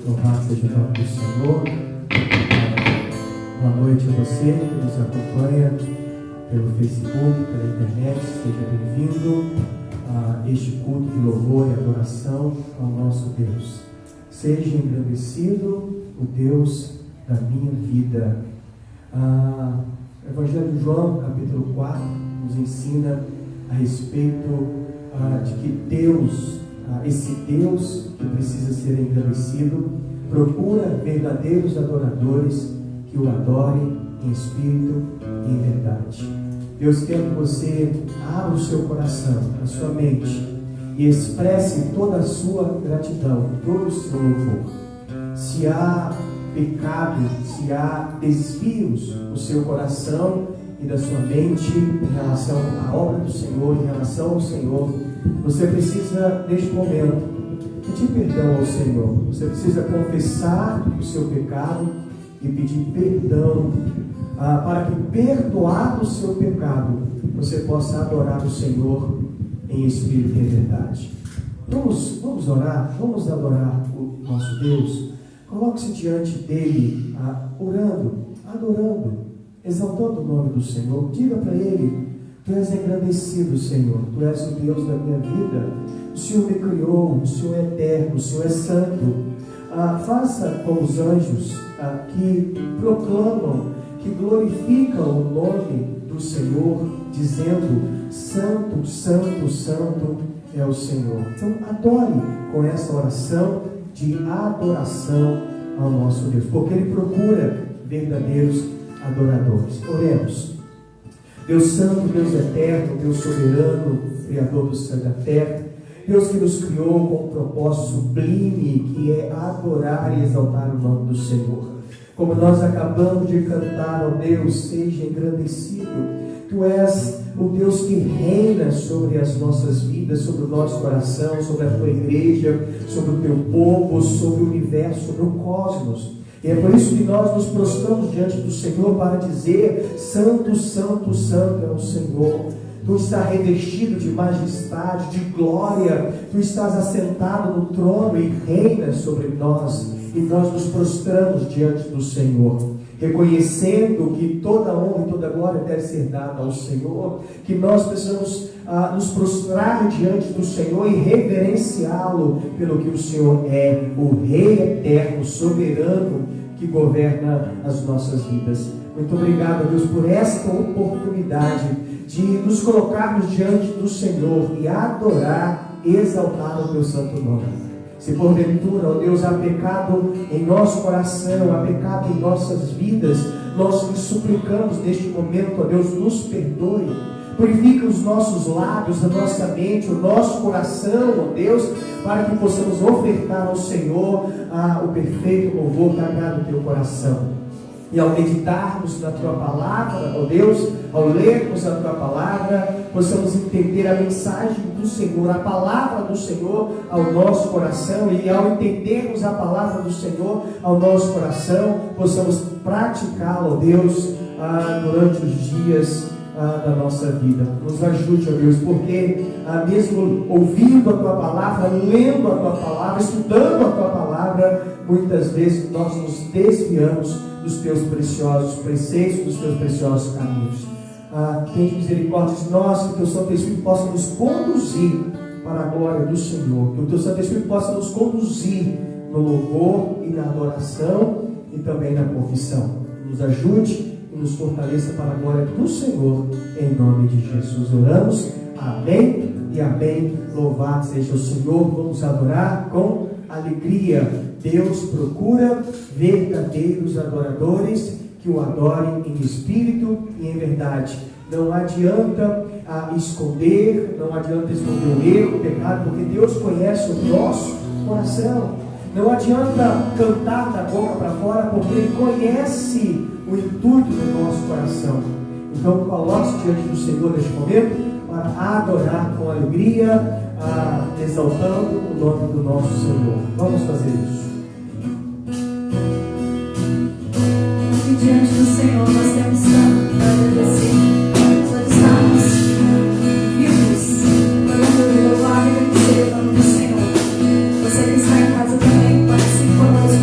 Louvado seja o nome do Senhor. Boa noite a você que nos acompanha pelo Facebook, pela internet. Seja bem-vindo a este culto de louvor e adoração ao nosso Deus. Seja engrandecido o Deus da minha vida. O Evangelho de João, capítulo 4, nos ensina a respeito de que Deus, esse Deus que precisa ser engrandecido, procura verdadeiros adoradores que o adorem em espírito e em verdade. Deus quer que você abra o seu coração, a sua mente, e expresse toda a sua gratidão, todo o seu louvor. Se há pecado, se há desvios no seu coração e da sua mente em relação à obra do Senhor, em relação ao Senhor, você precisa, neste momento, pedir perdão ao Senhor. Você precisa confessar o seu pecado e pedir perdão, para que, perdoado o seu pecado, você possa adorar o Senhor em espírito e em verdade. Vamos orar, vamos adorar o nosso Deus. Coloque-se diante dele, orando, adorando, exaltando o nome do Senhor. Diga para ele: Tu és engrandecido, Senhor, Tu és o Deus da minha vida. O Senhor me criou, o Senhor é eterno, o Senhor é santo. Faça como os anjos que proclamam, que glorificam o nome do Senhor, dizendo: Santo, Santo, Santo é o Senhor. Então adore com essa oração de adoração ao nosso Deus, porque Ele procura verdadeiros adoradores. Oremos. Deus Santo, Deus Eterno, Deus Soberano, Criador do céu e da terra, Deus que nos criou com um propósito sublime, que é adorar e exaltar o nome do Senhor. Como nós acabamos de cantar, ó Deus, seja engrandecido. Tu és o Deus que reina sobre as nossas vidas, sobre o nosso coração, sobre a tua igreja, sobre o teu povo, sobre o universo, sobre o cosmos. E é por isso que nós nos prostramos diante do Senhor para dizer: Santo, Santo, Santo é o Senhor. Tu estás revestido de majestade, de glória. Tu estás assentado no trono e reinas sobre nós. E nós nos prostramos diante do Senhor, reconhecendo que toda honra e toda glória deve ser dada ao Senhor, que nós precisamos nos prostrar diante do Senhor e reverenciá-lo pelo que o Senhor é, o Rei eterno, soberano, que governa as nossas vidas. Muito obrigado, Deus, por esta oportunidade de nos colocarmos diante do Senhor e adorar, exaltar o teu santo nome. Se porventura, ó Deus, há pecado em nosso coração, há pecado em nossas vidas, nós lhe suplicamos neste momento, ó Deus, nos perdoe. Purifica os nossos lábios, a nossa mente, o nosso coração, ó Deus, para que possamos ofertar ao Senhor o perfeito louvor que agrada o teu coração. E ao meditarmos na tua palavra, ó Deus, ao lermos a tua palavra, possamos entender a mensagem do Senhor, a palavra do Senhor ao nosso coração, e ao entendermos a palavra do Senhor ao nosso coração, possamos praticá-la, ó Deus, durante os dias da nossa vida. Nos ajude, ó Deus, porque mesmo ouvindo a tua palavra, lendo a tua palavra, estudando a tua palavra, muitas vezes nós nos desviamos dos teus preciosos preceitos, dos teus preciosos caminhos. Tem misericórdia de nós, que o teu Santo Espírito possa nos conduzir para a glória do Senhor, que o teu Santo Espírito possa nos conduzir no louvor e na adoração e também na confissão. Nos ajude e nos fortaleça para a glória do Senhor, em nome de Jesus oramos. Amém e amém. Louvado seja o Senhor. Vamos adorar com alegria. Deus procura verdadeiros adoradores que o adorem em espírito e em verdade. Não adianta esconder o erro, o pecado, porque Deus conhece o nosso coração. Não adianta cantar da boca para fora, porque Ele conhece o intuito do nosso coração. Então coloque-se diante do Senhor neste momento para adorar com alegria, exaltando o nome do nosso Senhor. Vamos fazer isso. E diante do Senhor nós temos tanto para agradecer. Nós estamos vivos para louvar e agradecer o nome do Senhor. Você que está em casa também participe conosco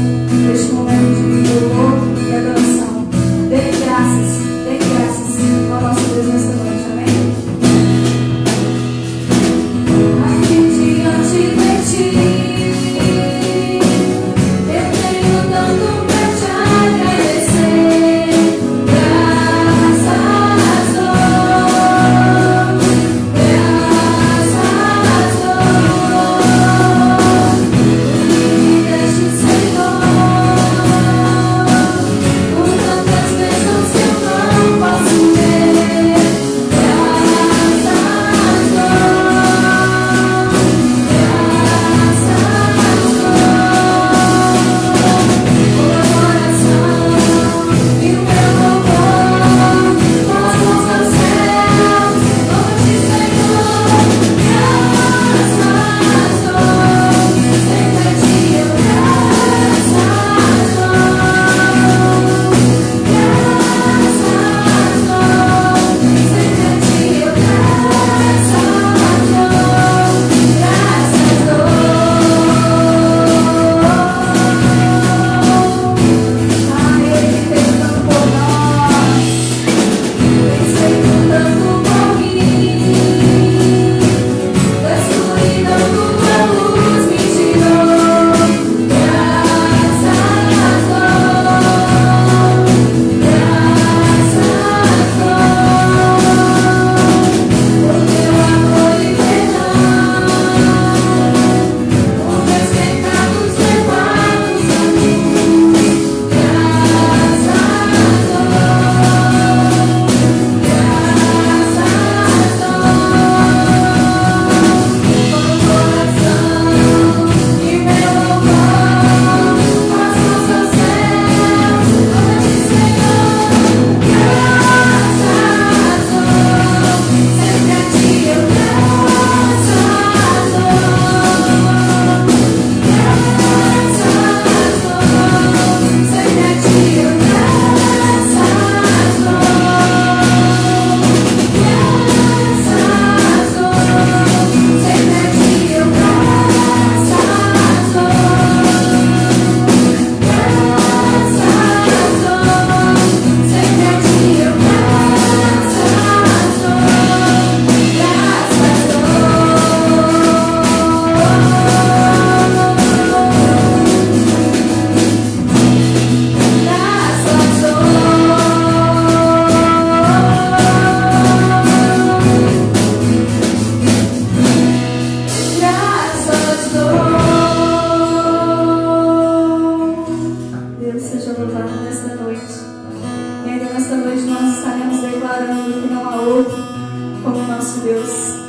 nós.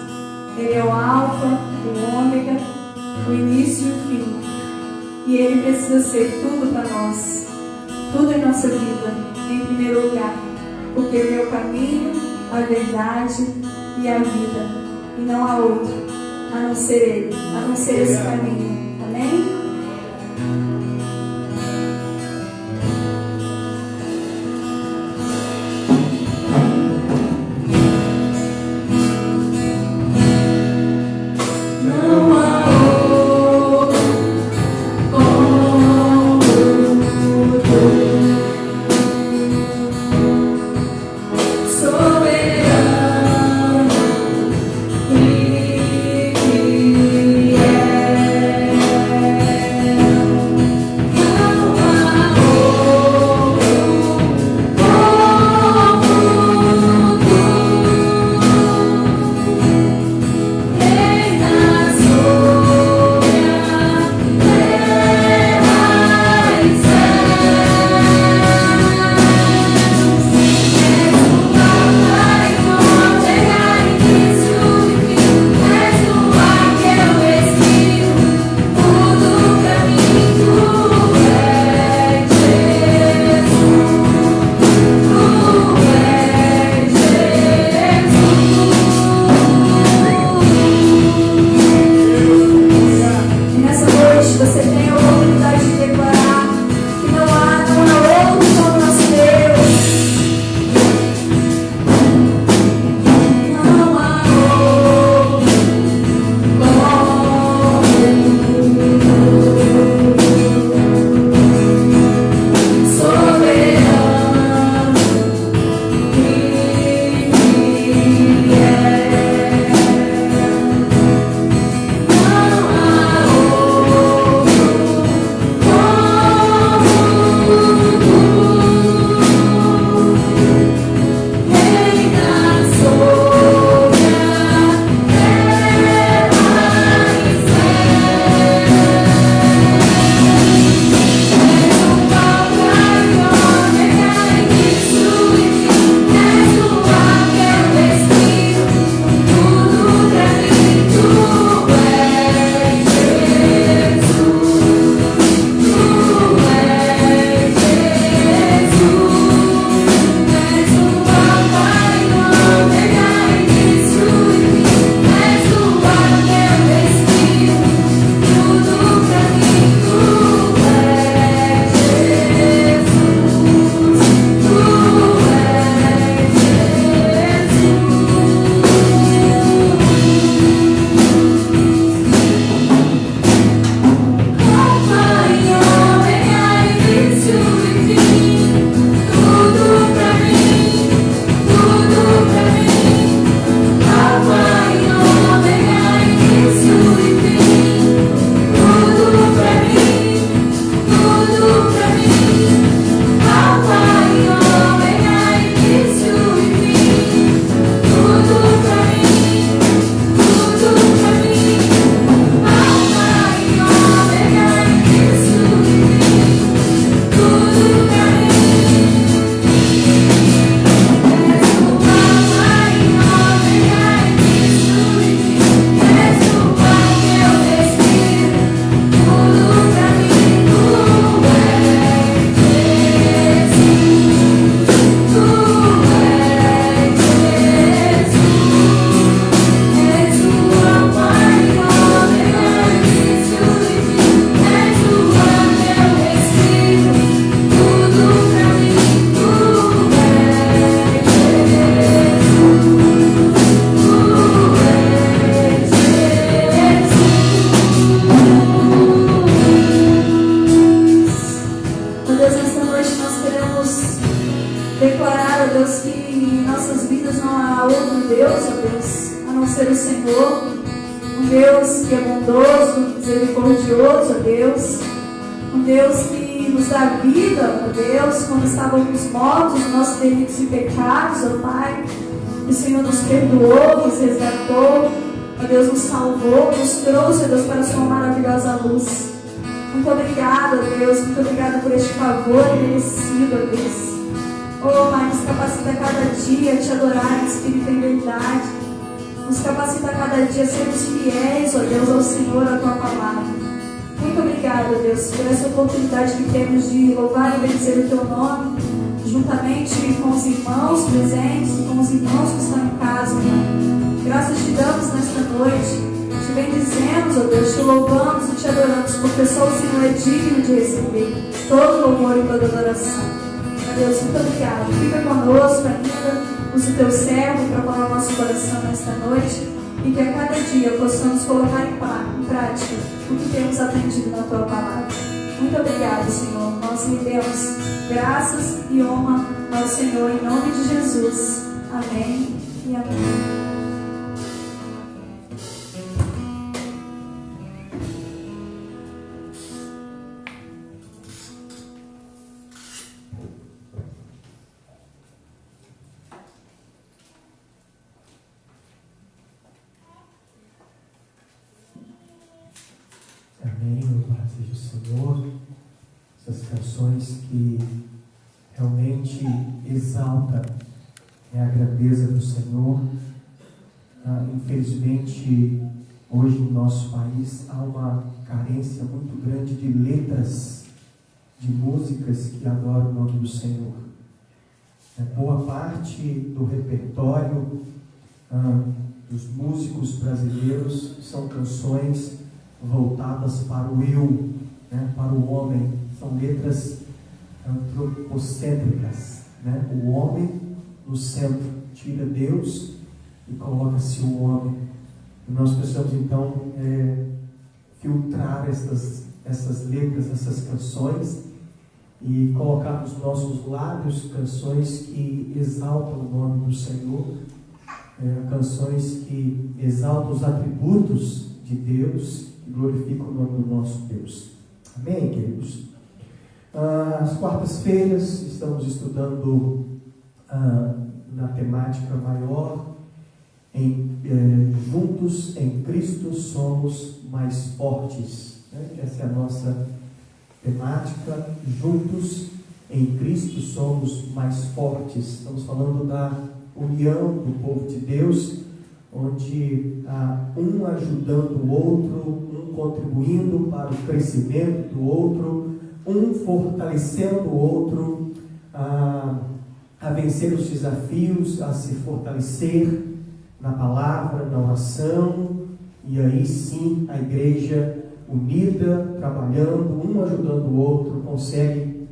Ele é o alfa, o ômega, o início e o fim. E Ele precisa ser tudo para nós, tudo em nossa vida, em primeiro lugar. Porque Ele é o caminho, a verdade e a vida. E não há outro, a não ser Ele, a não ser esse caminho. Amém? Muito obrigada, Deus. Muito obrigada por este favor merecido, Deus. Oh, Pai, nos capacita a cada dia a te adorar em espírito e em verdade. Nos capacita a cada dia a sermos fiéis, ó Deus, ao Senhor, à Tua palavra. Muito obrigada, Deus, por essa oportunidade que temos de louvar e bendizer o Teu nome, juntamente com os irmãos presentes e com os irmãos que estão em casa. Graças te damos nesta noite. Te bendizemos, ó Deus, te louvamos e te adoramos, porque só o Senhor é digno de receber todo louvor e toda adoração. Ó Deus, muito obrigado. Fica conosco ainda, usa o teu servo para falar o nosso coração nesta noite e que a cada dia possamos colocar em prática o que temos aprendido na tua palavra. Muito obrigado, Senhor. Nós rendemos graças e honra ao Senhor em nome de Jesus. Amém e amém. Amém, louvado seja o Senhor. Essas canções que realmente exaltam a grandeza do Senhor. Infelizmente, hoje no nosso país há uma carência muito grande de letras, de músicas que adoram o nome do Senhor. Boa parte do repertório dos músicos brasileiros são canções voltadas para o eu, para o homem. São letras antropocêntricas, o homem no centro, tira Deus e coloca-se o homem. E nós precisamos então filtrar essas letras, essas canções e colocar nos nossos lábios canções que exaltam o nome do Senhor, canções que exaltam os atributos de Deus, que glorificam o nome do nosso Deus. Amém, queridos? Às quartas-feiras estamos estudando na temática maior, juntos em Cristo somos mais fortes. Essa é a nossa temática, juntos em Cristo somos mais fortes. Estamos falando da união do povo de Deus, onde um ajudando o outro, um contribuindo para o crescimento do outro, um fortalecendo o outro a vencer os desafios, a se fortalecer na palavra, na oração, e aí sim a igreja unida, trabalhando, um ajudando o outro, consegue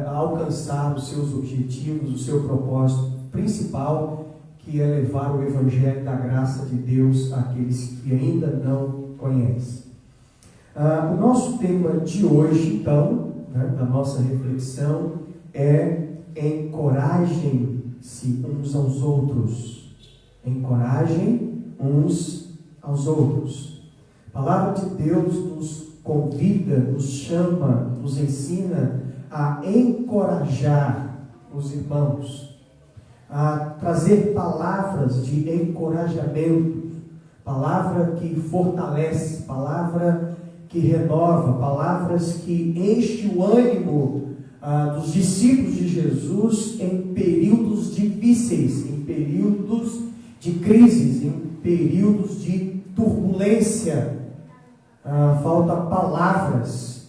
alcançar os seus objetivos, o seu propósito principal, que é levar o Evangelho da graça de Deus àqueles que ainda não conhecem. O nosso tema de hoje, então, da nossa reflexão, é encorajem-se uns aos outros. Encorajem uns aos outros. A palavra de Deus nos convida, nos chama, nos ensina a encorajar os irmãos, a trazer palavras de encorajamento, palavra que fortalece, palavra que renova, palavras que enchem o ânimo dos discípulos de Jesus em períodos difíceis, em períodos de crises, em períodos de turbulência. Falta palavras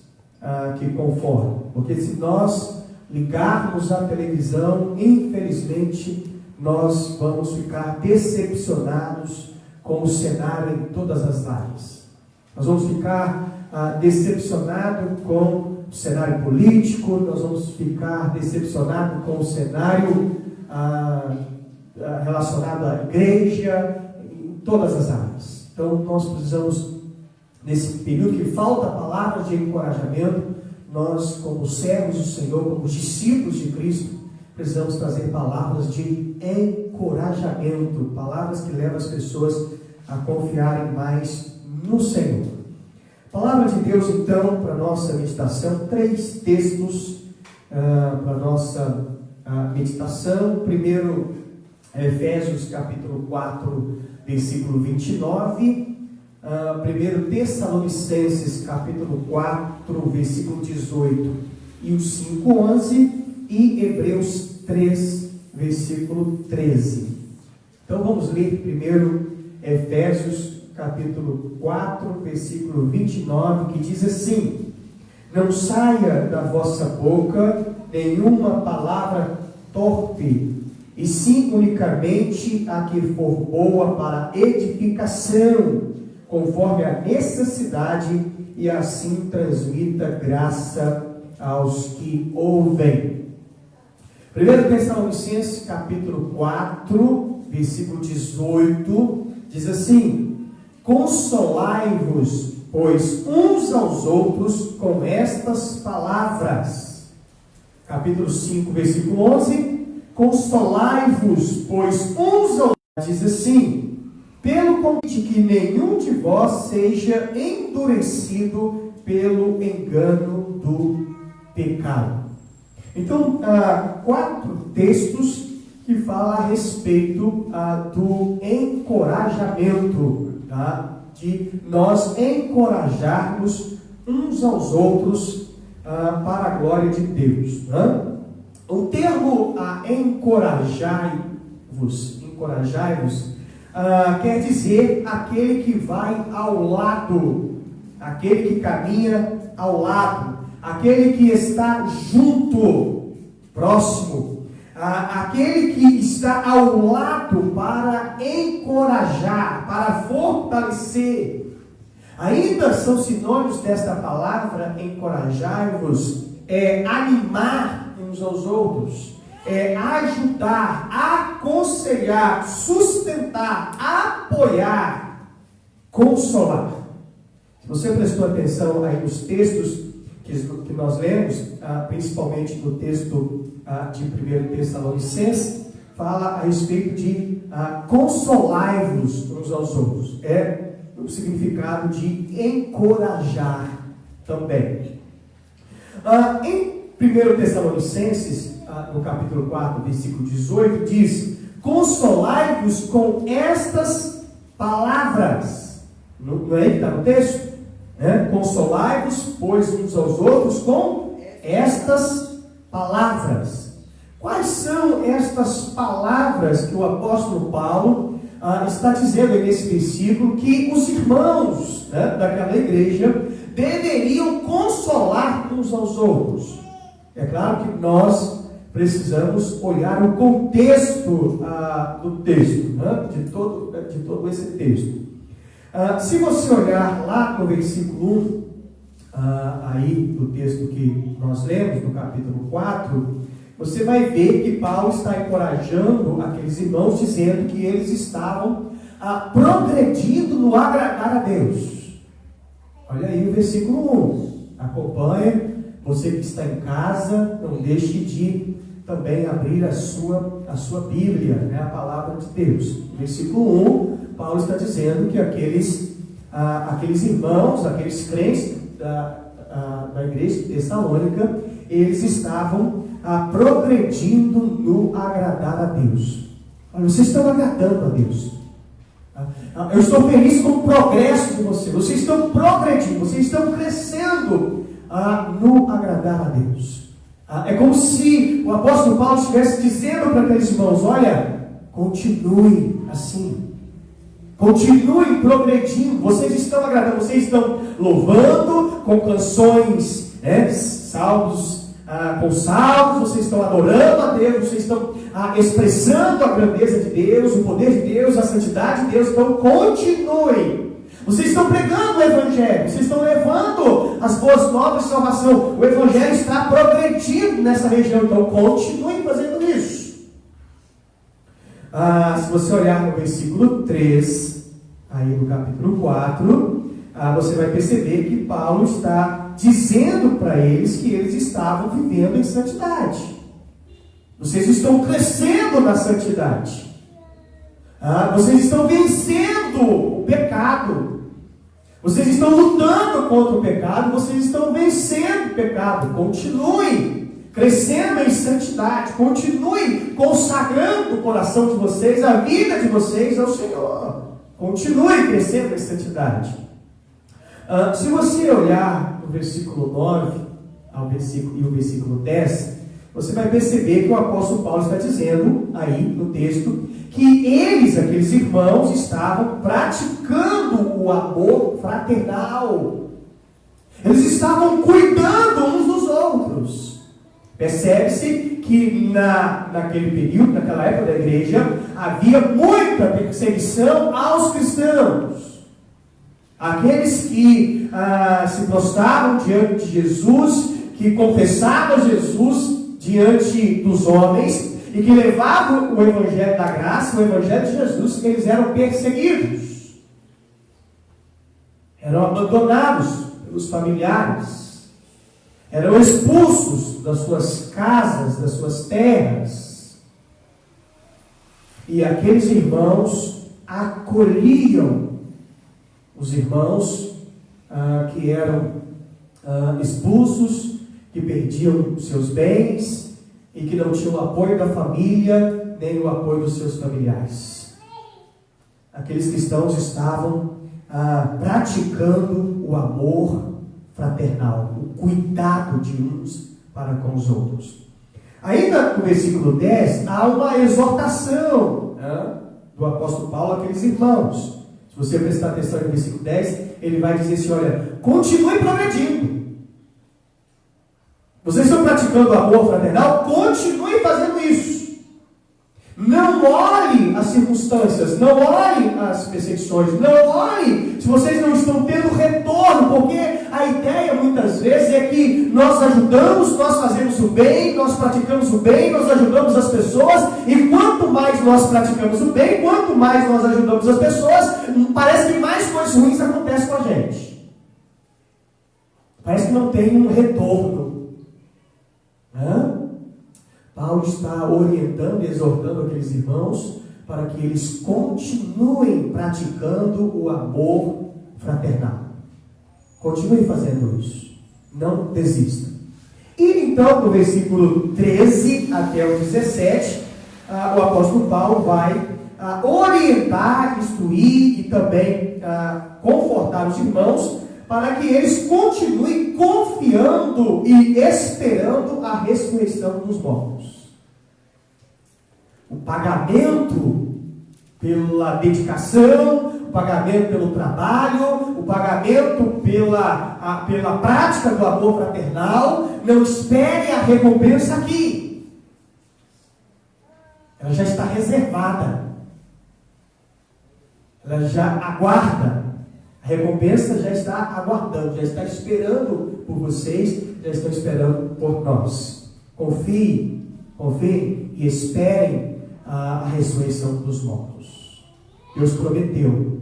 que confortam, porque se nós ligarmos a televisão, infelizmente nós vamos ficar decepcionados com o cenário em todas as áreas. Nós vamos ficar decepcionados com o cenário político, nós vamos ficar decepcionados com o cenário relacionado à igreja, em todas as áreas. Então nós precisamos, nesse período que falta palavras de encorajamento, nós, como servos do Senhor, como discípulos de Cristo, precisamos trazer palavras de encorajamento, palavras que levam as pessoas a confiarem mais no Senhor. Palavra de Deus, então, para a nossa meditação, 3 textos para a nossa meditação. Primeiro, Efésios capítulo 4, versículo 29. 1 Tessalonicenses capítulo 4, versículo 18 e o 5:11, e Hebreus 3, versículo 13. Então vamos ler primeiro Efésios capítulo 4, versículo 29, que diz assim: não saia da vossa boca nenhuma palavra torpe, e sim unicamente a que for boa para edificação, conforme a necessidade, e assim transmita graça aos que ouvem. 1 Tessalonicenses capítulo 4, versículo 18, diz assim: consolai-vos, pois, uns aos outros com estas palavras. Capítulo 5, versículo 11: consolai-vos, pois, uns aos outros. Diz assim: pelo convite que nenhum de vós seja endurecido pelo engano do pecado. Então, 4 textos que falam a respeito do encorajamento, tá? De nós encorajarmos uns aos outros para a glória de Deus. Né? O termo encorajai-vos quer dizer aquele que vai ao lado, aquele que caminha ao lado, aquele que está junto, próximo, aquele que está ao lado para encorajar, para fortalecer. Ainda são sinônimos desta palavra encorajai-vos, animar uns aos outros, ajudar, aconselhar, sustentar, apoiar, consolar. Se você prestou atenção aí nos textos que nós lemos, principalmente no texto de 1 Tessalonicenses, fala a respeito de consolai-vos uns aos outros. É o significado de encorajar também. Em 1 Tessalonicenses, no capítulo 4, versículo 18, diz: consolai-vos com estas palavras. Não é aí que está no texto? Consolai-vos, pois, uns aos outros com estas palavras. Quais são estas palavras que o apóstolo Paulo está dizendo nesse versículo que os irmãos daquela igreja deveriam consolar uns aos outros? É claro que nós precisamos olhar o contexto do texto, de todo esse texto. Se você olhar lá no versículo 1, aí do texto que nós lemos, no capítulo 4, você vai ver que Paulo está encorajando aqueles irmãos, dizendo que eles estavam progredindo no agradar a Deus. Olha aí o versículo 1. Acompanha. Você que está em casa, não deixe de também abrir a sua Bíblia, a palavra de Deus. No versículo 1, Paulo está dizendo que aqueles irmãos, aqueles crentes da igreja de Tessalônica, eles estavam progredindo no agradar a Deus. Olha, vocês estão agradando a Deus. Eu estou feliz com o progresso de vocês. Vocês estão progredindo, vocês estão crescendo no agradar a Deus. É como se o apóstolo Paulo estivesse dizendo para aqueles irmãos: olha, continue assim. Continuem progredindo, vocês estão agradando, vocês estão louvando com canções, salmos, com salmos, vocês estão adorando a Deus, vocês estão expressando a grandeza de Deus, o poder de Deus, a santidade de Deus. Então continuem. Vocês estão pregando o Evangelho, vocês estão levando as boas novas de salvação. O Evangelho está progredindo nessa região, então continuem fazendo isso. Se você olhar no versículo 3, aí no capítulo 4, você vai perceber que Paulo está dizendo para eles que eles estavam vivendo em santidade. Vocês estão crescendo na santidade. Vocês estão vencendo o pecado. Vocês estão lutando contra o pecado, vocês estão vencendo o pecado. Continuem crescendo em santidade, continuem consagrando o coração de vocês, a vida de vocês ao Senhor. Continuem crescendo em santidade. Se você olhar o versículo 9 e o versículo 10, você vai perceber que o apóstolo Paulo está dizendo aí no texto que eles, aqueles irmãos, estavam praticando o amor fraternal. Eles estavam cuidando uns dos outros. Percebe-se que naquele período, naquela época da igreja, havia muita perseguição aos cristãos. Aqueles que se prostravam diante de Jesus, que confessavam Jesus diante dos homens e que levavam o evangelho da graça, o evangelho de Jesus, eles eram perseguidos. Eram abandonados pelos familiares. Eram expulsos das suas casas, das suas terras. E aqueles irmãos acolhiam os irmãos que eram expulsos, que perdiam seus bens e que não tinham o apoio da família, nem o apoio dos seus familiares. Aqueles cristãos estavam praticando o amor fraternal, o cuidado de uns para com os outros. Ainda no versículo 10, há uma exortação do apóstolo Paulo àqueles irmãos. Se você prestar atenção no versículo 10, ele vai dizer assim, olha, continue progredindo. Vocês estão praticando o amor fraternal? Continue fazendo isso. Não olhe as circunstâncias, não olhe as perseguições, não olhe se vocês não estão tendo retorno, porque a ideia muitas vezes é que nós ajudamos, nós fazemos o bem, nós praticamos o bem, nós ajudamos as pessoas, e quanto mais nós praticamos o bem, quanto mais nós ajudamos as pessoas, parece que mais coisas ruins acontecem com a gente. Parece que não tem um retorno. Paulo está orientando e exortando aqueles irmãos para que eles continuem praticando o amor fraternal. Continuem fazendo isso. Não desistam. E então, no versículo 13 até o 17, o apóstolo Paulo vai orientar, instruir e também confortar os irmãos para que eles continuem confiando e esperando a ressurreição dos mortos. O pagamento pela dedicação, o pagamento pelo trabalho, o pagamento pela prática do amor fraternal, não espere a recompensa aqui. Ela já está reservada. Ela já aguarda. A recompensa já está aguardando, já está esperando por vocês, já estão esperando por nós. Confiem e esperem a ressurreição dos mortos. Deus prometeu.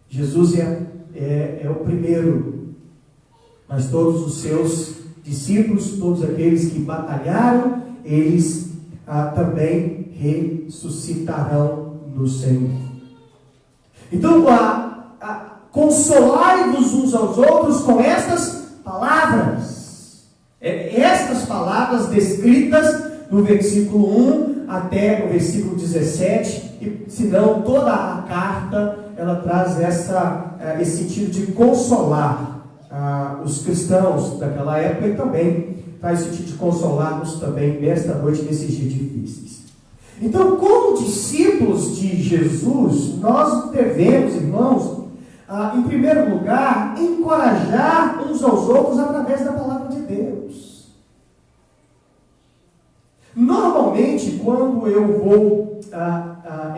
Jesus é o primeiro, mas todos os seus discípulos, todos aqueles que batalharam, eles também ressuscitarão no Senhor. Então, consolai-vos uns aos outros com estas palavras. Estas palavras descritas no versículo 1 até o versículo 17, e se não toda a carta, ela traz esse sentido de consolar os cristãos daquela época, e também traz esse sentido de consolar-nos também nesta noite, nesses dias difíceis. Então, como discípulos de Jesus, nós devemos, irmãos, em primeiro lugar, encorajar uns aos outros através da palavra de Deus. Normalmente, quando eu vou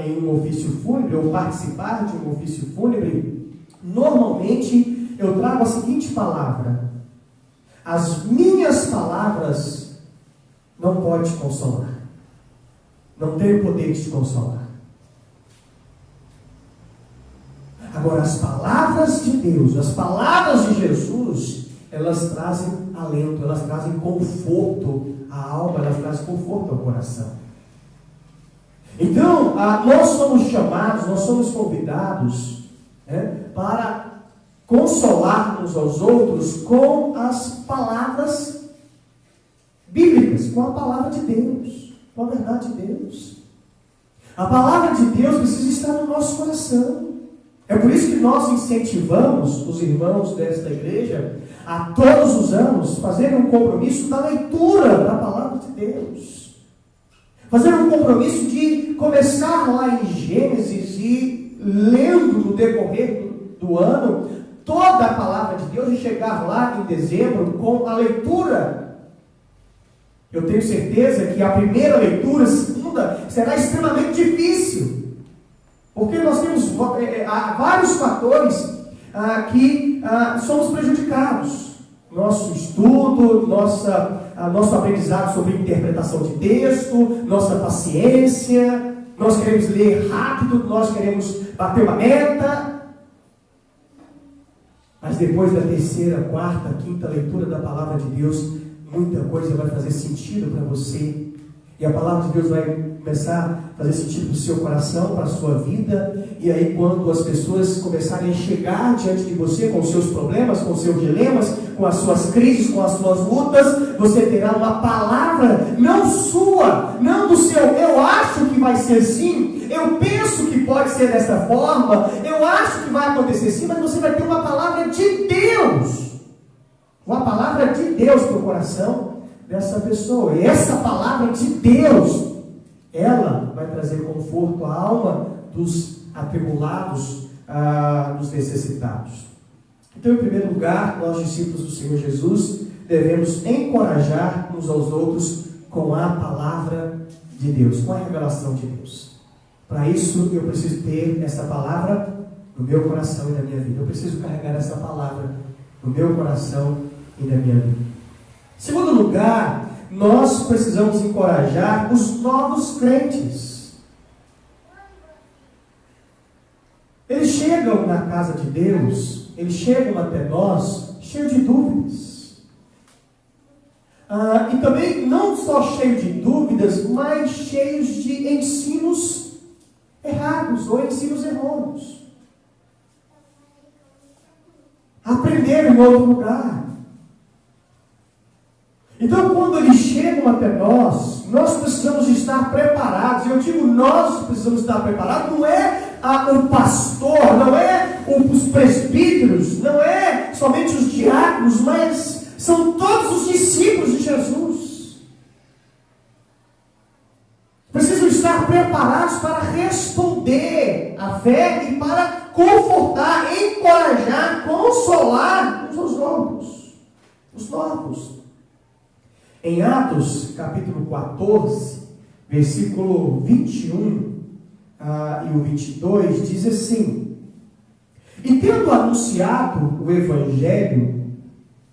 em um ofício fúnebre, ou participar de um ofício fúnebre, normalmente eu trago a seguinte palavra: as minhas palavras não podem te consolar, não têm o poder de te consolar. Agora, as palavras de Deus, as palavras de Jesus, elas trazem alento, elas trazem conforto à alma, elas trazem conforto ao coração. Então, nós somos chamados, nós somos convidados para consolar uns aos outros com as palavras bíblicas, com a palavra de Deus, com a verdade de Deus. A palavra de Deus precisa estar no nosso coração. É por isso que nós incentivamos os irmãos desta igreja a todos os anos fazerem um compromisso da leitura da palavra de Deus. Fazer um compromisso de começar lá em Gênesis e lendo no decorrer do ano toda a palavra de Deus e chegar lá em dezembro com a leitura. Eu tenho certeza que a primeira leitura, a segunda, será extremamente difícil. Porque nós temos vários fatores que somos prejudicados. Nosso estudo, nosso aprendizado sobre interpretação de texto, nossa paciência, nós queremos ler rápido, nós queremos bater uma meta. Mas depois da terceira, quarta, quinta leitura da palavra de Deus, muita coisa vai fazer sentido para você. E a palavra de Deus vai começar a fazer sentido para o seu coração, para a sua vida. E aí quando as pessoas começarem a chegar diante de você com os seus problemas, com os seus dilemas, com as suas crises, com as suas lutas, você terá uma palavra, não sua, não do seu, eu acho que vai ser assim, eu penso que pode ser dessa forma, eu acho que vai acontecer assim, mas você vai ter uma palavra de Deus. Uma palavra de Deus para o coração dessa pessoa. E essa palavra de Deus, ela vai trazer conforto à alma dos atribulados, dos necessitados. Então, em primeiro lugar, nós, discípulos do Senhor Jesus, devemos encorajar uns aos outros com a palavra de Deus, com a revelação de Deus. Para isso, eu preciso ter essa palavra no meu coração e na minha vida. Eu preciso carregar essa palavra no meu coração e na minha vida. Em segundo lugar, nós precisamos encorajar os novos crentes. Eles chegam na casa de Deus, eles chegam até nós cheios de dúvidas. E também não só cheios de dúvidas, mas cheios de ensinos errados ou ensinos errôneos. Aprenderam em outro lugar. Então, quando eles chegam até nós precisamos estar preparados. E eu digo nós precisamos estar preparados, não é o pastor, não é os presbíteros, não é somente os diáconos, mas são todos os discípulos de Jesus. Precisam estar preparados para responder à fé e para confortar, encorajar, consolar uns aos outros, os novos. Em Atos, capítulo 14, versículo 21 e o 22, diz assim: E tendo anunciado o Evangelho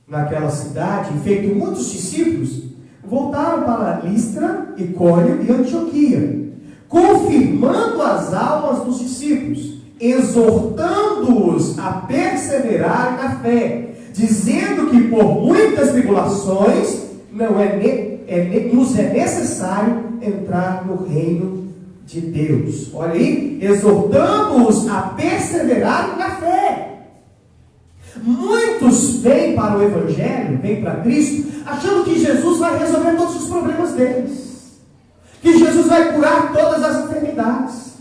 naquela cidade, e feito muitos discípulos, voltaram para Listra, Icônio e Antioquia, confirmando as almas dos discípulos, exortando-os a perseverar na fé, dizendo que por muitas tribulações nos é necessário entrar no reino de Deus. Olha aí, exortando-os a perseverar na fé. Muitos vêm para o Evangelho, vêm para Cristo, achando que Jesus vai resolver todos os problemas deles, que Jesus vai curar todas as enfermidades,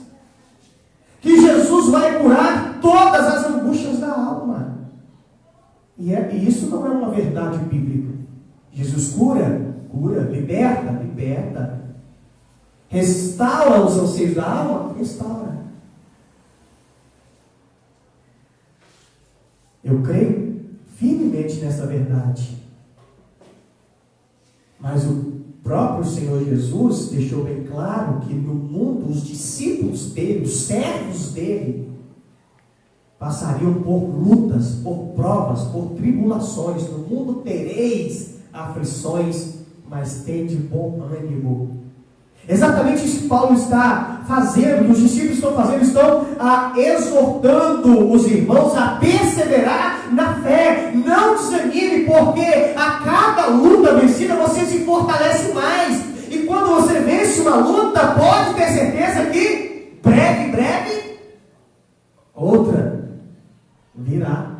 que Jesus vai curar todas as angústias da alma. E isso não é uma verdade bíblica. Jesus cura, liberta, restaura os anseios da alma, restaura. Eu creio firmemente nessa verdade. Mas o próprio Senhor Jesus deixou bem claro que no mundo os discípulos dele, os servos dele, passariam por lutas, por provas, por tribulações. No mundo tereis aflições, mas tende bom ânimo. Exatamente isso que Paulo está fazendo, que os discípulos estão fazendo, estão exortando os irmãos a perseverar na fé. Não desanime, porque a cada luta vencida você se fortalece mais. E quando você vence uma luta, pode ter certeza que breve, outra virá.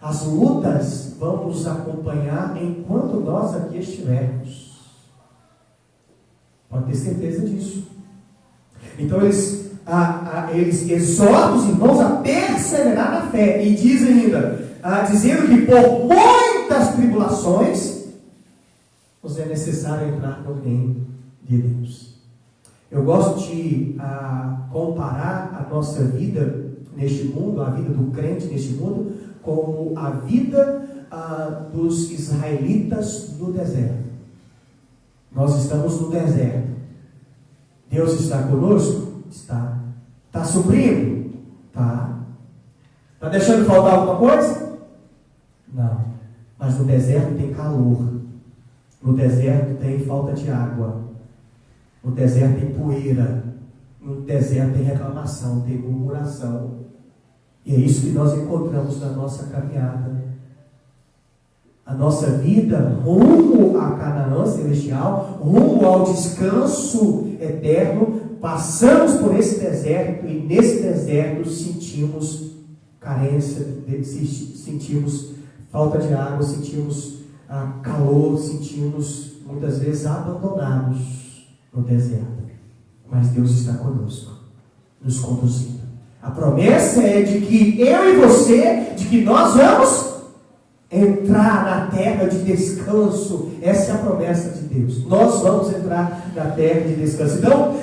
As lutas vão nos acompanhar enquanto nós aqui estivermos. Pode ter certeza disso. Então eles exortam os irmãos a perseverar na fé. E diz ainda, dizendo que por muitas tribulações nos é necessário entrar no reino de Deus. Eu gosto de comparar a nossa vida neste mundo, a vida do crente neste mundo, como a vida dos israelitas no deserto. Nós estamos no deserto. Deus está conosco? Está. Está suprindo? Está. Está deixando faltar alguma coisa? Não. Mas no deserto tem calor. No deserto tem falta de água. No deserto tem poeira. No deserto tem reclamação, tem murmuração. E é isso que nós encontramos na nossa caminhada. A nossa vida rumo a Canaã celestial, rumo ao descanso eterno, passamos por esse deserto e nesse deserto sentimos carência, sentimos falta de água, sentimos calor, sentimos muitas vezes abandonados no deserto. Mas Deus está conosco, nos conduzindo. A promessa é de que eu e você, de que nós vamos entrar na terra de descanso. Essa é a promessa de Deus. Nós vamos entrar na terra de descanso. Então,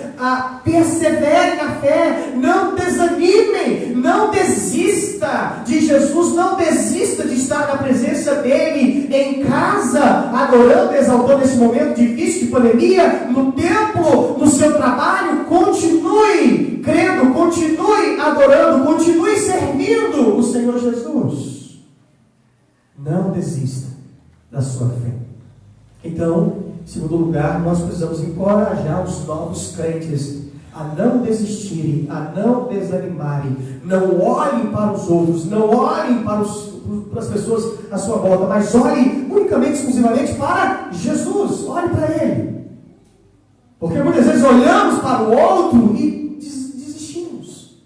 perseverem na fé, não desanimem, não desista de Jesus, não desista de estar na presença dele, em casa, adorando, exaltando esse momento difícil de pandemia, no templo, no seu trabalho. Continue crendo, continue adorando, continue servindo o Senhor Jesus. Não desista da sua fé. Então, em segundo lugar, nós precisamos encorajar os novos crentes a não desistirem, a não desanimarem. Não olhem para os outros, não olhem para as pessoas à sua volta, mas olhem unicamente, exclusivamente para Jesus. Olhe para Ele. Porque muitas vezes olhamos para o outro e desistimos.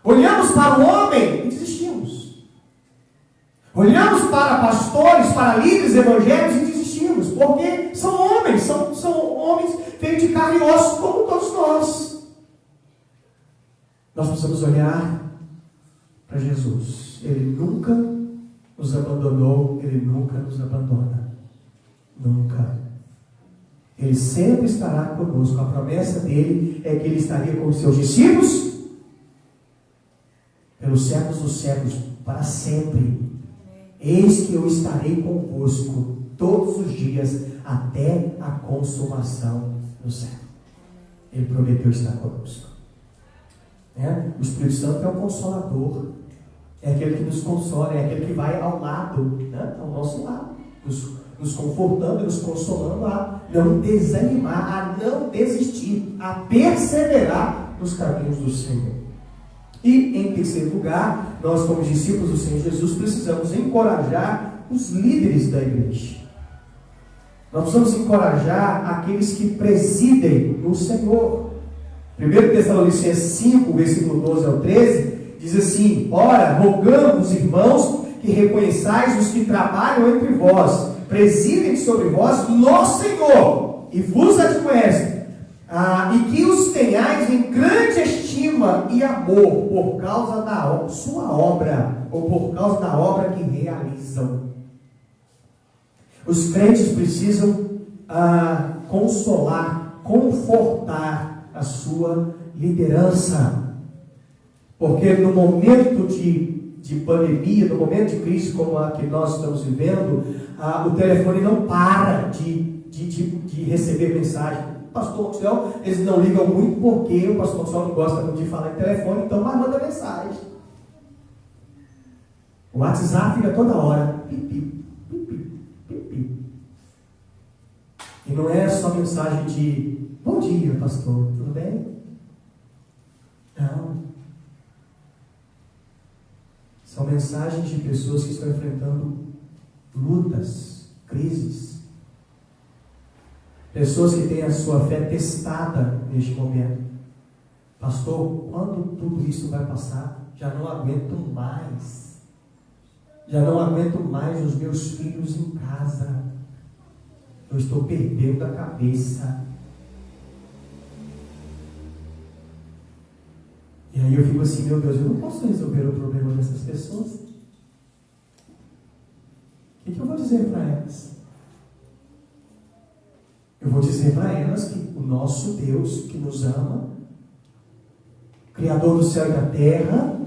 Olhamos para o homem e desistimos. Olhamos para pastores, para líderes evangélicos e desistimos, porque são homens, são homens feitos de carne e osso, como todos nós. Nós precisamos olhar para Jesus. Ele nunca nos abandonou, Ele nunca nos abandona. Nunca. Ele sempre estará conosco. A promessa dele é que Ele estaria com os seus discípulos pelos séculos dos séculos, para sempre. Eis que eu estarei convosco todos os dias até a consumação do século. Ele prometeu estar conosco. O Espírito Santo é o Consolador. É aquele que nos consola, é aquele que vai ao lado, ao nosso lado, nos confortando e nos consolando a não desanimar, a não desistir, a perseverar nos caminhos do Senhor. E, em terceiro lugar, nós, como discípulos do Senhor Jesus, precisamos encorajar os líderes da igreja. Nós precisamos encorajar aqueles que presidem no Senhor. 1 Tessalonicenses 5, versículo 12 ao 13, diz assim: ora, rogamos, irmãos, que reconheçais os que trabalham entre vós, presidem sobre vós no Senhor, e vos admoestem, e que os tenhais em grande estima e amor por causa da sua obra, ou por causa da obra que realizam. Os crentes precisam consolar, confortar a sua liderança, porque no momento de pandemia, no momento de crise como a que nós estamos vivendo, o telefone não para de receber mensagem. Pastor Maxwell, eles não ligam muito porque o pastor Maxwell não gosta muito de falar em telefone, então mas manda mensagem. O WhatsApp fica toda hora, pipi, pipi, pipi. E não é só mensagem de bom dia, pastor, tudo bem? Não. São mensagens de pessoas que estão enfrentando lutas, crises. Pessoas que têm a sua fé testada neste momento. Pastor, quando tudo isso vai passar? Já não aguento mais. Já não aguento mais os meus filhos em casa. Eu estou perdendo a cabeça. E aí eu fico assim, meu Deus, eu não posso resolver o problema dessas pessoas. O que eu vou dizer para elas? Eu Eu vou dizer para elas que o nosso Deus, que nos ama, Criador do céu e da terra,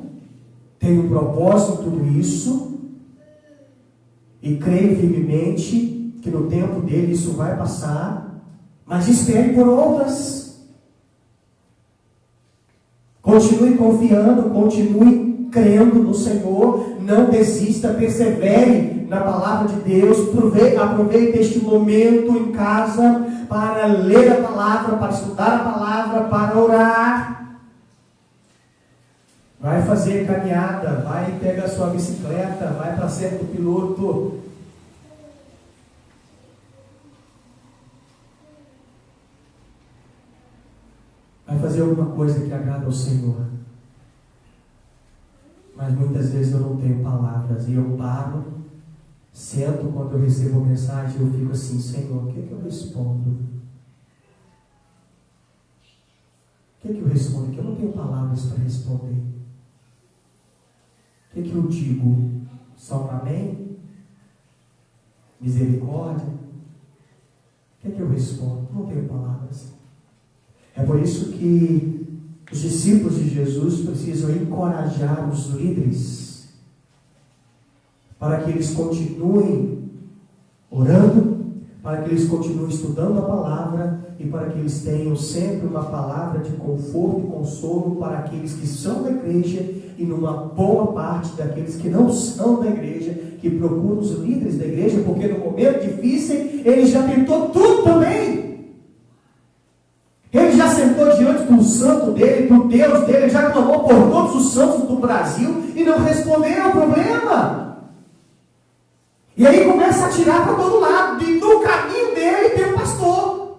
tem um propósito em tudo isso, e creio firmemente que no tempo dele isso vai passar, mas espere por outras. Continue confiando, continue crendo no Senhor, não desista, persevere na palavra de Deus, aproveite este momento em casa para ler a palavra, para estudar a palavra, para orar. Vai fazer caminhada, vai pegar sua bicicleta, vai para certo piloto. Vai fazer alguma coisa que agrada ao Senhor. Mas muitas vezes eu não tenho palavras e eu paro, sento quando eu recebo a mensagem e eu fico assim, Senhor, o que é que eu respondo? O que é que eu respondo? Que eu não tenho palavras para responder. O que é que eu digo? Só um amém? Misericórdia? O que é que eu respondo? Não tenho palavras. É por isso que os discípulos de Jesus precisam encorajar os líderes para que eles continuem orando, para que eles continuem estudando a palavra e para que eles tenham sempre uma palavra de conforto e consolo para aqueles que são da igreja e numa boa parte daqueles que não são da igreja, que procuram os líderes da igreja, porque no momento difícil ele já tentou tudo também. Ele já sentou diante do santo dele, do Deus dele, já clamou por todos os santos do Brasil e não respondeu ao problema. E aí começa a tirar para todo lado, e no caminho dele tem um pastor.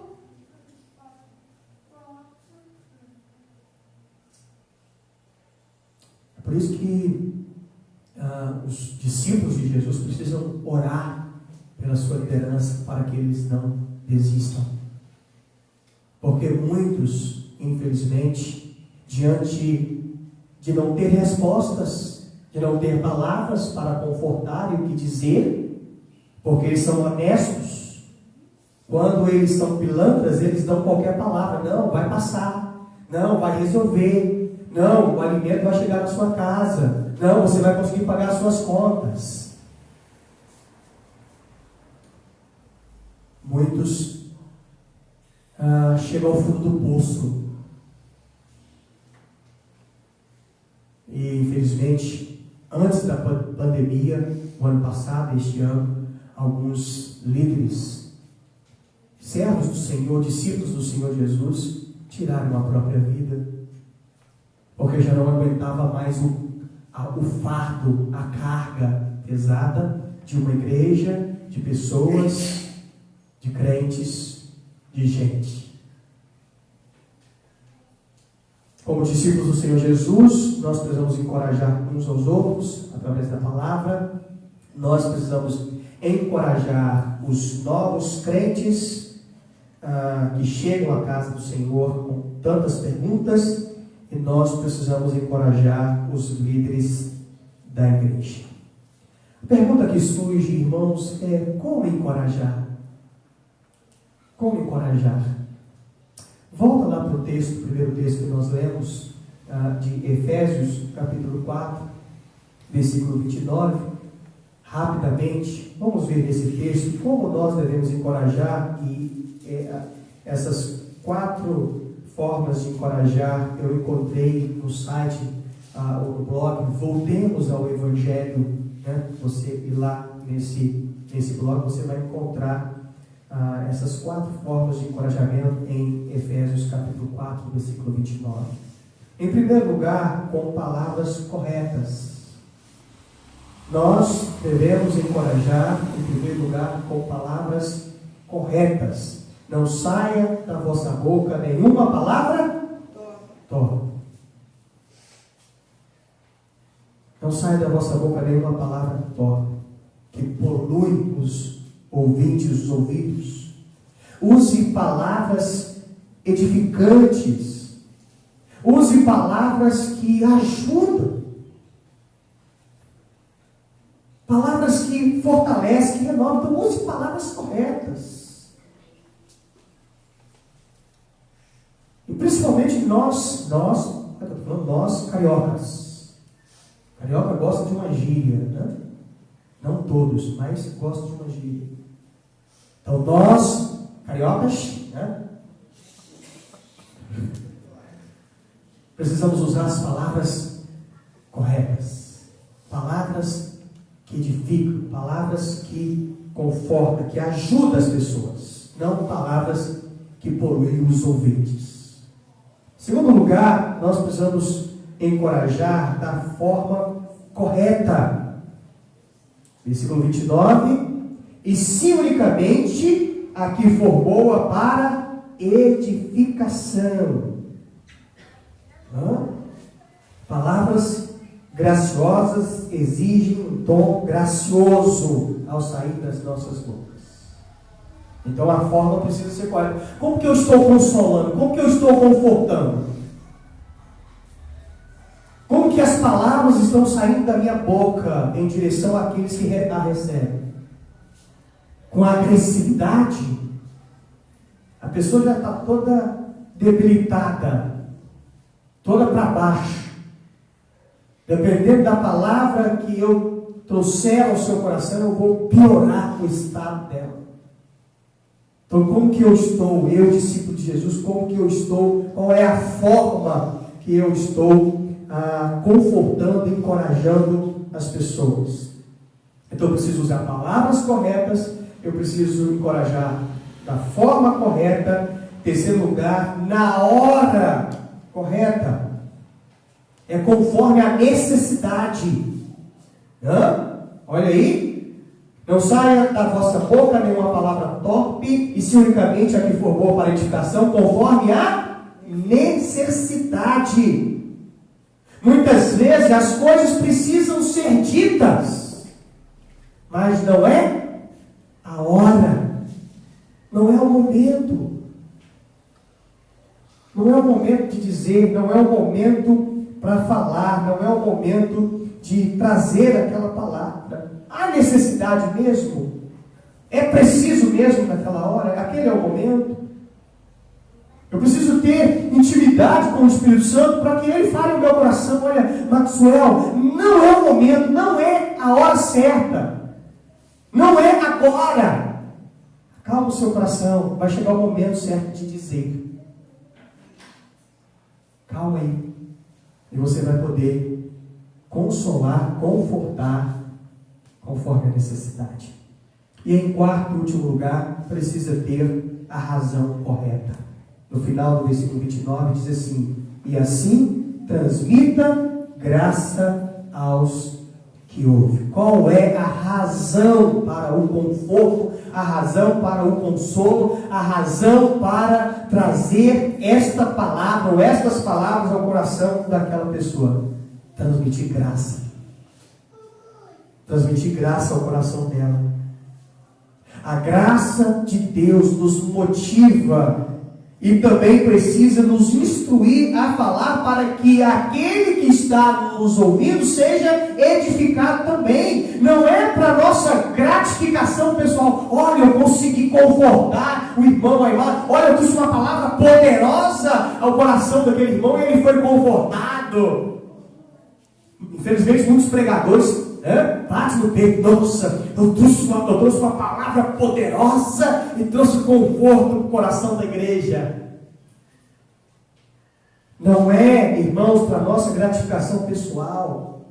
É por isso que os discípulos de Jesus precisam orar pela sua liderança para que eles não desistam. Porque muitos, infelizmente, diante de não ter respostas, de não ter palavras para confortar e o que dizer, porque eles são honestos, quando eles são pilantras, eles dão qualquer palavra. Não, vai passar. Não, vai resolver. Não, o alimento vai chegar na sua casa. Não, você vai conseguir pagar as suas contas. Muitos chegam ao fundo do poço. E infelizmente, antes da pandemia, o ano passado, este ano, alguns líderes, servos do Senhor, discípulos do Senhor Jesus, tiraram a própria vida, porque já não aguentava mais o fardo, a carga pesada de uma igreja, de pessoas, de crentes, de gente. Como discípulos do Senhor Jesus, nós precisamos encorajar uns aos outros através da palavra. Nós precisamos encorajar os novos crentes que chegam à casa do Senhor com tantas perguntas, e nós precisamos encorajar os líderes da igreja. A pergunta que surge, irmãos, é como encorajar? Como encorajar? Volta lá para o texto, o primeiro texto que nós lemos, de Efésios, capítulo 4, versículo 29. Rapidamente, vamos ver nesse texto como nós devemos encorajar, e essas 4 formas de encorajar eu encontrei no site ou no blog Voltemos ao Evangelho, né? Você ir lá nesse blog, você vai encontrar essas 4 formas de encorajamento em Efésios capítulo 4, versículo 29. Em primeiro lugar, com palavras corretas. Nós devemos encorajar, em primeiro lugar, com palavras corretas. Não saia da vossa boca nenhuma palavra torpe. Não saia da vossa boca nenhuma palavra torpe, que polui os ouvintes, os ouvidos. Use palavras edificantes. Use palavras que ajudam. Palavras que fortalecem, que renovam. Então use palavras corretas. nós cariocas. Carioca gosta de uma gíria, né? Não todos, mas gostam de uma gíria. Então nós, cariocas, né? Precisamos usar as palavras corretas. Palavras que edificam, palavras que confortam, que ajudam as pessoas. Não palavras que poluem os ouvintes. Em segundo lugar, nós precisamos encorajar da forma correta. Versículo 29. E se unicamente a que for boa para edificação. Palavras graciosas exigem um tom gracioso ao sair das nossas bocas. Então a forma precisa ser correta. Como que eu estou consolando? Como que eu estou confortando? Como que as palavras estão saindo da minha boca em direção àqueles que a recebem? Com agressividade? A pessoa já está toda debilitada, toda para baixo. Dependendo da palavra que eu trouxer ao seu coração, eu vou piorar o estado dela. Então, como que eu estou, eu, discípulo de Jesus, como que eu estou, qual é a forma que eu estou confortando, encorajando as pessoas? Então, eu preciso usar palavras corretas, eu preciso encorajar da forma correta. Terceiro lugar, na hora correta. É conforme a necessidade. Olha aí. Não saia da vossa boca nenhuma palavra torpe, e se unicamente a que for boa para edificação, conforme a necessidade. Muitas vezes as coisas precisam ser ditas, mas não é a hora, não é o momento. Não é o momento de dizer, não é o momento para falar, não é o momento de trazer aquela palavra. Há necessidade mesmo? É preciso mesmo naquela hora? Aquele é o momento? Eu preciso ter intimidade com o Espírito Santo para que Ele fale no meu coração: olha, Maxwell, não é o momento, não é a hora certa, não é agora. Calma o seu coração, vai chegar o momento certo de dizer. Calma aí. E você vai poder consolar, confortar, conforme a necessidade. E em quarto e último lugar, precisa ter a razão correta. No final do versículo 29 diz assim: e assim transmita graça aos que ouvem. Qual é a razão para o conforto, a razão para o consolo, a razão para trazer esta palavra ou estas palavras ao coração daquela pessoa? Transmitir graça. Transmitir graça ao coração dela. A graça de Deus nos motiva e também precisa nos instruir a falar para que aquele que está nos ouvindo seja edificado também. Não é para nossa gratificação pessoal. Olha, eu consegui confortar o irmão, a irmã. Olha, eu trouxe uma palavra poderosa ao coração daquele irmão e ele foi confortado. Infelizmente, muitos pregadores bate no peito: nossa, eu trouxe uma palavra poderosa e trouxe conforto no coração da igreja. Não é, irmãos, para nossa gratificação pessoal.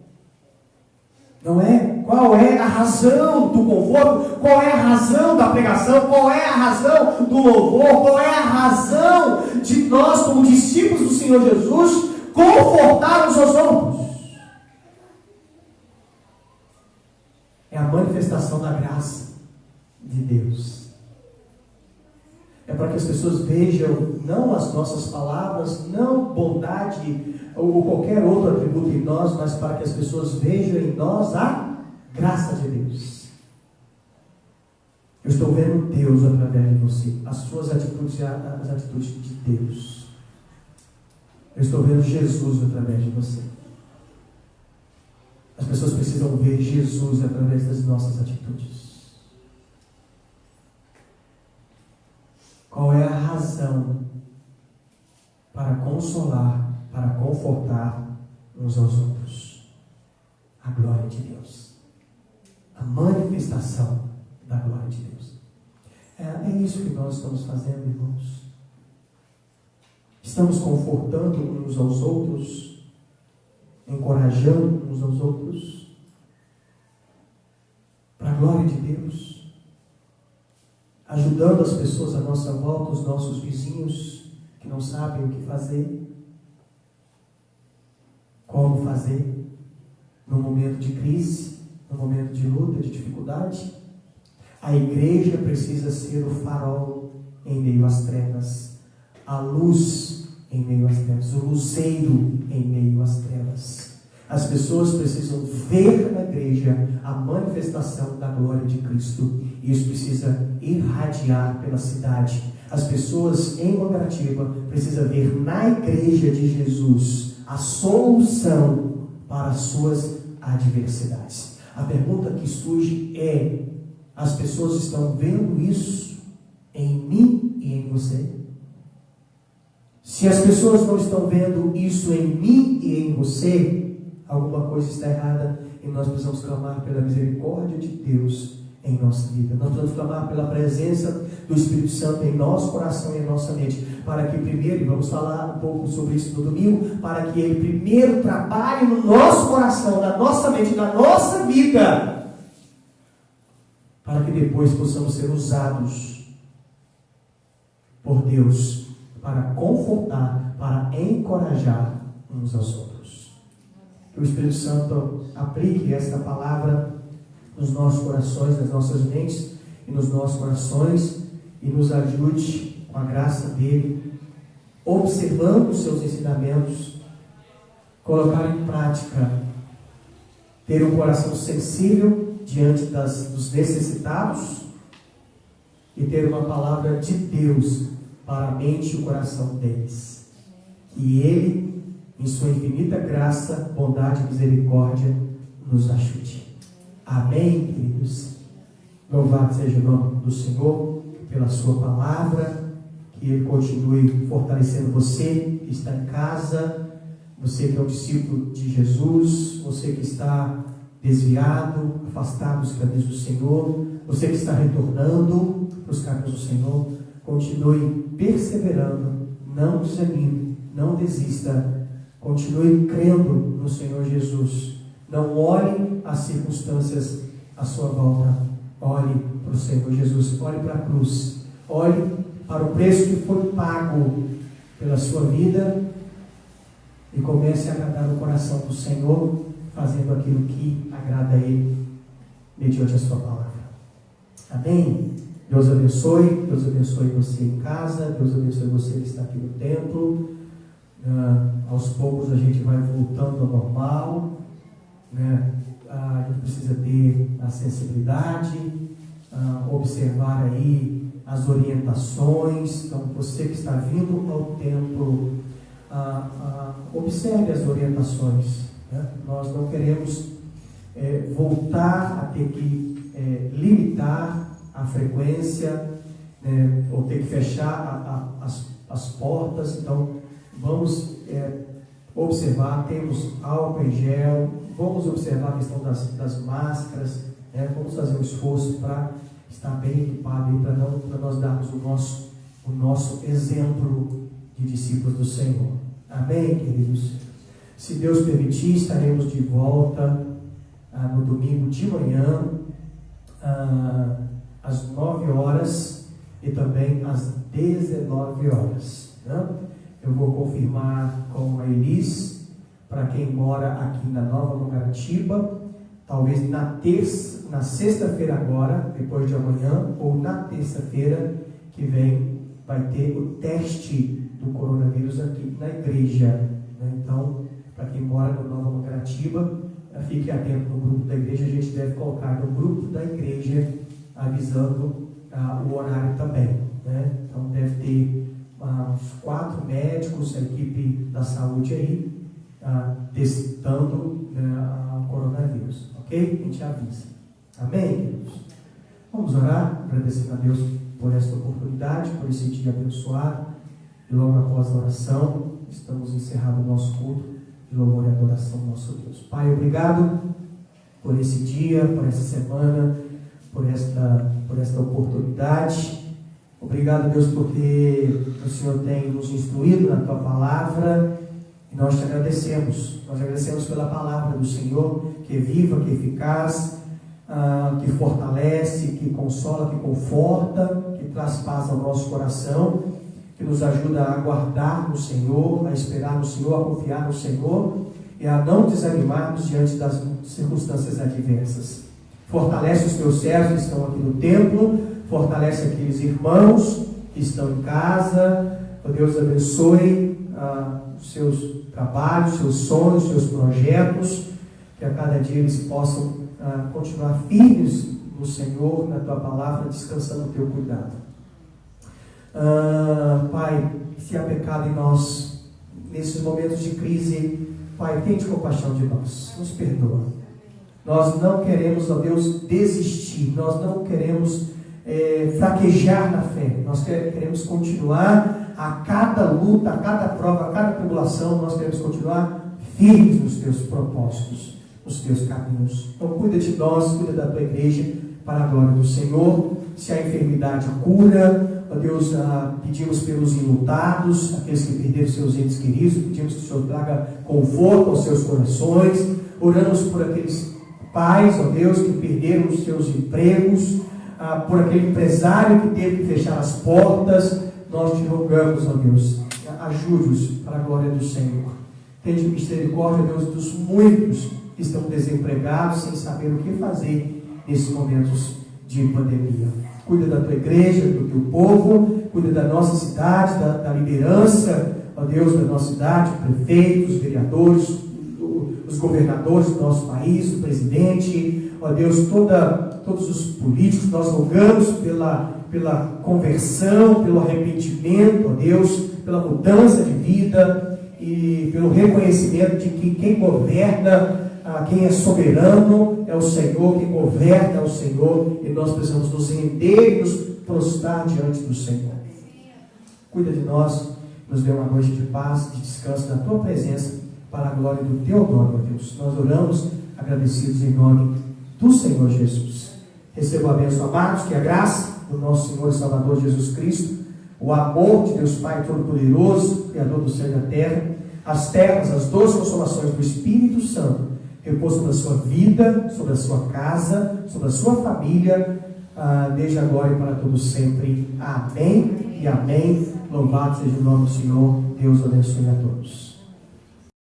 Não é? Qual é a razão do conforto? Qual é a razão da pregação? Qual é a razão do louvor? Qual é a razão de nós, como discípulos do Senhor Jesus, confortar uns aos outros? É a manifestação da graça de Deus. É para que as pessoas vejam não as nossas palavras, não bondade ou qualquer outro atributo em nós, mas para que as pessoas vejam em nós a graça de Deus. Eu estou vendo Deus através de você, as suas atitudes e as atitudes de Deus. Eu estou vendo Jesus através de você. As pessoas precisam ver Jesus através das nossas atitudes. Qual é a razão para consolar, para confortar uns aos outros. A glória de Deus. A manifestação da glória de Deus. É isso que nós estamos fazendo, irmãos. Estamos confortando uns aos outros, encorajando uns aos outros, para a glória de Deus, ajudando as pessoas à nossa volta, os nossos vizinhos que não sabem o que fazer, como fazer, no momento de crise, no momento de luta, de dificuldade. A igreja precisa ser o farol em meio às trevas, a luz em meio às trevas, o luzeiro em meio às trevas. As pessoas precisam ver na igreja a manifestação da glória de Cristo. E isso precisa irradiar pela cidade. As pessoas em Mangaratiba precisam ver na igreja de Jesus a solução para as suas adversidades. A pergunta que surge é: as pessoas estão vendo isso em mim e em você? Se as pessoas não estão vendo isso em mim e em você, alguma coisa está errada e nós precisamos clamar pela misericórdia de Deus em nossa vida. Nós precisamos clamar pela presença do Espírito Santo em nosso coração e em nossa mente, para que primeiro, e vamos falar um pouco sobre isso no domingo, para que Ele primeiro trabalhe no nosso coração, na nossa mente, na nossa vida, para que depois possamos ser usados por Deus para confortar, para encorajar uns aos outros. Que o Espírito Santo aplique esta palavra nos nossos corações, nas nossas mentes e nos nossos corações, e nos ajude com a graça dele, observando os seus ensinamentos, colocar em prática, ter um coração sensível diante dos necessitados e ter uma palavra de Deus para a mente e o coração deles. Que Ele, em sua infinita graça, bondade e misericórdia, nos ajude. Amém, queridos? Louvado seja o nome do Senhor pela sua palavra. Que Ele continue fortalecendo você que está em casa, você que é um discípulo de Jesus, você que está desviado, afastado dos caminhos do Senhor, você que está retornando para os caminhos do Senhor. Continue perseverando, não desanime, não desista, continue crendo no Senhor Jesus. Não olhe as circunstâncias à sua volta, olhe para o Senhor Jesus, olhe para a cruz, olhe para o preço que foi pago pela sua vida e comece a agradar o coração do Senhor, fazendo aquilo que agrada a Ele, mediante a sua palavra. Amém? Deus abençoe você em casa, Deus abençoe você que está aqui no templo. Aos poucos a gente vai voltando ao normal, né? A gente precisa ter a sensibilidade, observar aí as orientações. Então, você que está vindo ao templo, observe as orientações, né? Nós não queremos voltar a ter que limitar a frequência, né, ou ter que fechar as portas. Então vamos observar, temos álcool em gel, vamos observar a questão das máscaras, né, vamos fazer um esforço para estar bem equipado, para nós darmos o nosso exemplo de discípulos do Senhor. Amém, queridos? Se Deus permitir, estaremos de volta no domingo de manhã, às 9 horas e também às 19 horas. Né? Eu vou confirmar com a Elis, para quem mora aqui na Nova Mangaratiba, talvez na sexta-feira agora, depois de amanhã, ou na terça-feira que vem, vai ter o teste do coronavírus aqui na igreja. Né? Então, para quem mora na Nova Mangaratiba, fique atento no grupo da igreja. A gente deve colocar no grupo da igreja, avisando o horário também, né? Então deve ter uns 4 médicos, a equipe da saúde aí, testando o coronavírus, ok? A gente avisa. Amém, queridos? Vamos orar, agradecendo a Deus por esta oportunidade, por esse dia abençoado. E logo após a oração, estamos encerrando o nosso culto de louvor e adoração ao nosso Deus. Pai, obrigado por esse dia, por essa semana, por esta oportunidade. Obrigado, Deus, porque o Senhor tem nos instruído na Tua Palavra e nós te agradecemos. Nós agradecemos pela Palavra do Senhor, que é viva, que é eficaz, que fortalece, que consola, que conforta, que traz paz ao nosso coração, que nos ajuda a aguardar no Senhor, a esperar no Senhor, a confiar no Senhor e a não desanimarmos diante das circunstâncias adversas. Fortalece os teus servos que estão aqui no templo, fortalece aqueles irmãos que estão em casa. Ó Deus, abençoe os seus trabalhos, seus sonhos, seus projetos, que a cada dia eles possam continuar firmes no Senhor, na Tua Palavra, descansando no Teu cuidado. Pai, se há pecado em nós, nesses momentos de crise, Pai, tente compaixão de nós, nos perdoa. Nós não queremos, ó Deus, desistir, nós não queremos fraquejar na fé, nós queremos continuar a cada luta, a cada prova, a cada tribulação, nós queremos continuar firmes nos Teus propósitos, nos Teus caminhos. Então cuida de nós, cuida da Tua igreja, para a glória do Senhor. Se há enfermidade, cura. Ó Deus, pedimos pelos enlutados, aqueles que perderam seus entes queridos, pedimos que o Senhor traga conforto aos seus corações. Oramos por aqueles pais, ó Deus, que perderam os seus empregos, por aquele empresário que teve que fechar as portas. Nós te rogamos, ó Deus, ajude-os para a glória do Senhor. Tende misericórdia, Deus, dos muitos que estão desempregados, sem saber o que fazer nesses momentos de pandemia. Cuida da Tua igreja, do Teu povo, cuida da nossa cidade, da liderança, ó Deus, da nossa cidade, prefeitos, vereadores, os governadores do nosso país, o presidente, ó Deus, todos os políticos. Nós rogamos pela conversão, pelo arrependimento, ó Deus, pela mudança de vida e pelo reconhecimento de que quem governa, quem é soberano é o Senhor, quem governa é o Senhor, e nós precisamos nos render e nos prostrar diante do Senhor. Cuida de nós, nos dê uma noite de paz, de descanso na Tua presença, para a glória do Teu nome, ó Deus. Nós oramos agradecidos em nome do Senhor Jesus. Receba a bênção, amados, que a graça do nosso Senhor e Salvador Jesus Cristo, o amor de Deus Pai Todo-Poderoso, Criador do céu e da terra, as terras, as doces consolações do Espírito Santo, repouso sobre a sua vida, sobre a sua casa, sobre a sua família, desde agora e para todos sempre. Amém e amém. Louvado seja o nome do Senhor. Deus abençoe a todos.